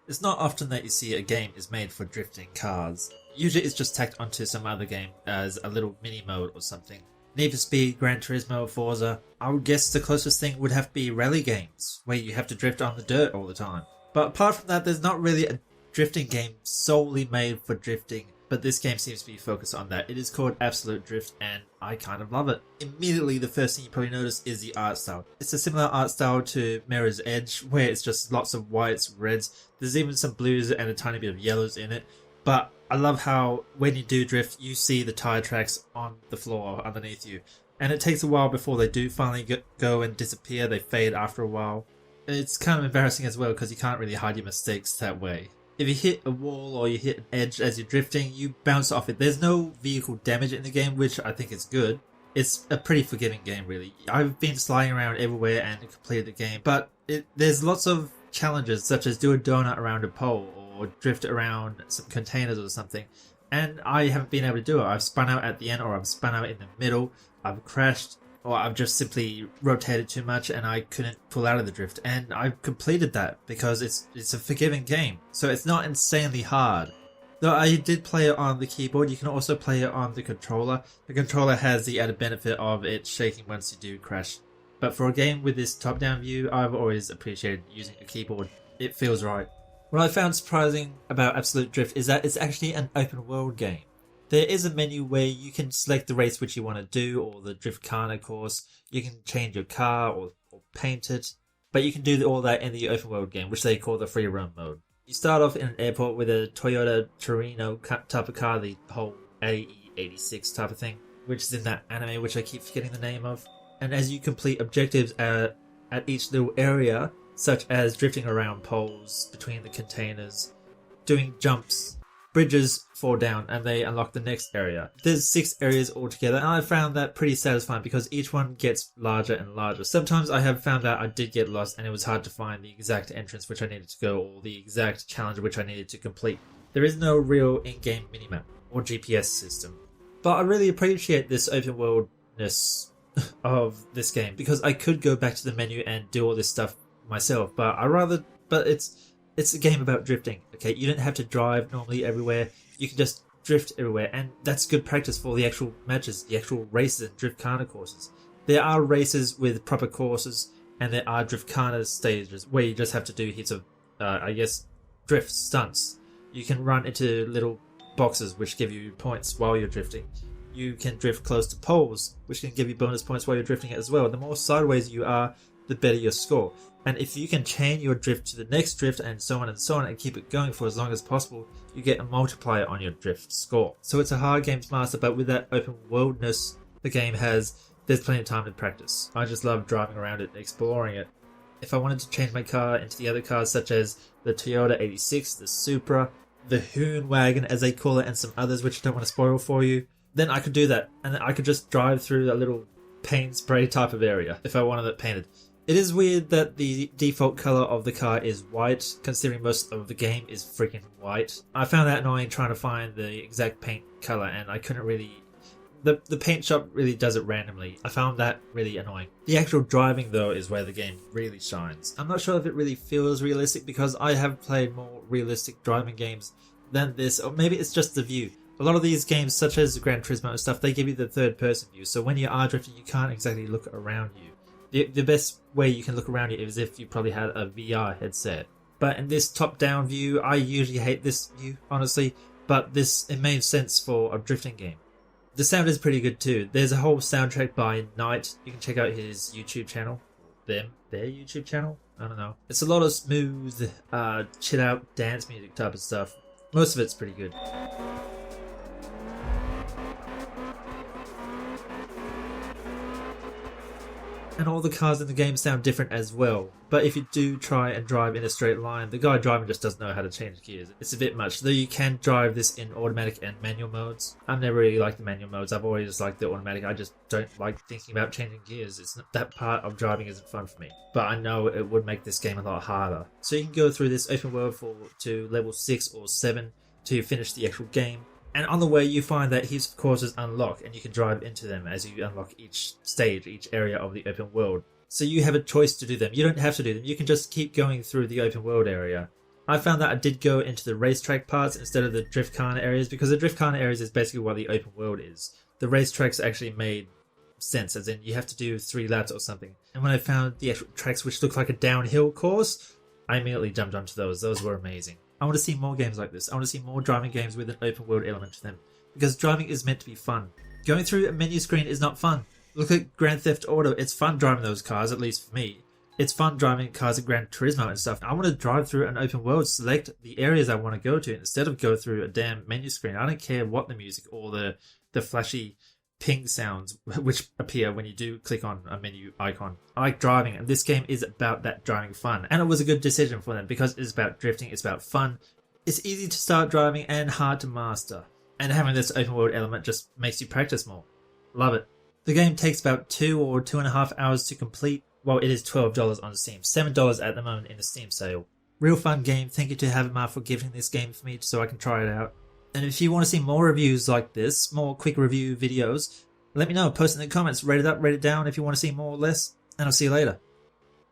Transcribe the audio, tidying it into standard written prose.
It's not often that you see a game is made for drifting cars. Usually it's just tacked onto some other game as a little mini mode or something. Need for Speed, Gran Turismo, Forza. I would guess the closest thing would have to be rally games, where you have to drift on the dirt all the time. But apart from that, there's not really a drifting game solely made for drifting, but this game seems to be focused on that. It is called Absolute Drift, and I kind of love it. Immediately, the first thing you probably notice is the art style. It's a similar art style to Mirror's Edge, where it's just lots of whites, reds. There's even some blues and a tiny bit of yellows in it. But I love how when you do drift, you see the tire tracks on the floor underneath you. And it takes a while before they do finally go and disappear. They fade after a while. It's kind of embarrassing as well because you can't really hide your mistakes that way. If you hit a wall or you hit an edge as you're drifting, you bounce off it. There's no vehicle damage in the game, which I think is good. It's a pretty forgiving game, really. I've been sliding around everywhere and completed the game, but there's lots of challenges, such as do a donut around a pole or drift around some containers or something, and I haven't been able to do it. I've spun out at the end, or I've spun out in the middle, I've crashed, or I've just simply rotated too much and I couldn't pull out of the drift, and I've completed that because it's a forgiving game, so it's not insanely hard. Though I did play it on the keyboard, you can also play it on the controller. The controller has the added benefit of it shaking once you do crash. But for a game with this top-down view, I've always appreciated using a keyboard. It feels right. What I found surprising about Absolute Drift is that it's actually an open-world game. There is a menu where you can select the race which you want to do, or the gymkhana course. You can change your car or paint it. But you can do all that in the open-world game, which they call the free roam mode. You start off in an airport with a Toyota Torino type of car, the whole AE86 type of thing, which is in that anime which I keep forgetting the name of. And as you complete objectives at each little area, such as drifting around poles between the containers, doing jumps, bridges fall down and they unlock the next area. There's 6 areas altogether, and I found that pretty satisfying because each one gets larger and larger. Sometimes I have found that I did get lost and it was hard to find the exact entrance which I needed to go, or the exact challenge which I needed to complete. There is no real in-game minimap or GPS system. But I really appreciate this open worldness of this game, because I could go back to the menu and do all this stuff myself, but it's a game about drifting. Okay, you don't have to drive normally everywhere. You can just drift everywhere, and that's good practice for the actual matches, the actual races and gymkhana courses. There are races with proper courses, and there are gymkhana stages where you just have to do hits of drift stunts. You can run into little boxes which give you points while you're drifting. You can drift close to poles, which can give you bonus points while you're drifting as well. The more sideways you are, the better your score. And if you can chain your drift to the next drift and so on and keep it going for as long as possible, you get a multiplier on your drift score. So it's a hard game to master, but with that open worldness the game has, there's plenty of time to practice. I just love driving around it and exploring it. If I wanted to change my car into the other cars, such as the Toyota 86, the Supra, the Hoon Wagon as they call it, and some others which I don't want to spoil for you, then I could do that, and then I could just drive through that little paint spray type of area if I wanted it painted. It is weird that the default color of the car is white, considering most of the game is freaking white. I found that annoying trying to find the exact paint color, and I couldn't really... The paint shop really does it randomly. I found that really annoying. The actual driving, though, is where the game really shines. I'm not sure if it really feels realistic, because I have played more realistic driving games than this, or maybe it's just the view. A lot of these games, such as Gran Turismo and stuff, they give you the third-person view, so when you are drifting, you can't exactly look around you. The best way you can look around you is if you probably had a VR headset. But in this top-down view, I usually hate this view, honestly, but it made sense for a drifting game. The sound is pretty good too. There's a whole soundtrack by Knight. You can check out his YouTube channel. Their YouTube channel? I don't know. It's a lot of smooth, chill-out dance music type of stuff. Most of it's pretty good. And all the cars in the game sound different as well. But if you do try and drive in a straight line, the guy driving just doesn't know how to change gears. It's a bit much, though you can drive this in automatic and manual modes. I've never really liked the manual modes. I've always just liked the automatic. I just don't like thinking about changing gears. That part of driving isn't fun for me. But I know it would make this game a lot harder. So you can go through this open world to level 6 or 7 to finish the actual game. And on the way, you find that his courses unlock, and you can drive into them as you unlock each stage, each area of the open world. So you have a choice to do them. You don't have to do them. You can just keep going through the open world area. I found that I did go into the racetrack parts instead of the gymkhana areas, because the gymkhana areas is basically what the open world is. The racetracks actually made sense, as in you have to do 3 laps or something. And when I found the actual tracks which look like a downhill course, I immediately jumped onto those. Those were amazing. I want to see more games like this. I want to see more driving games with an open world element to them, because driving is meant to be fun. Going through a menu screen is not fun. Look at Grand Theft Auto. It's fun driving those cars, at least for me. It's fun driving cars at Gran Turismo and stuff. I want to drive through an open world, select the areas I want to go to instead of go through a damn menu screen. I don't care what the music or the flashy ping sounds which appear when you do click on a menu icon. I like driving, and this game is about that driving fun. And it was a good decision for them because it's about drifting, it's about fun. It's easy to start driving and hard to master. And having this open world element just makes you practice more. Love it. The game takes about 2 or 2.5 hours to complete. Well, it is $12 on Steam, $7 at the moment in the Steam sale. Real fun game. Thank you to Havamar for giving this game for me so I can try it out. And if you want to see more reviews like this, more quick review videos, let me know. Post in the comments. Rate it up, rate it down if you want to see more or less. And I'll see you later.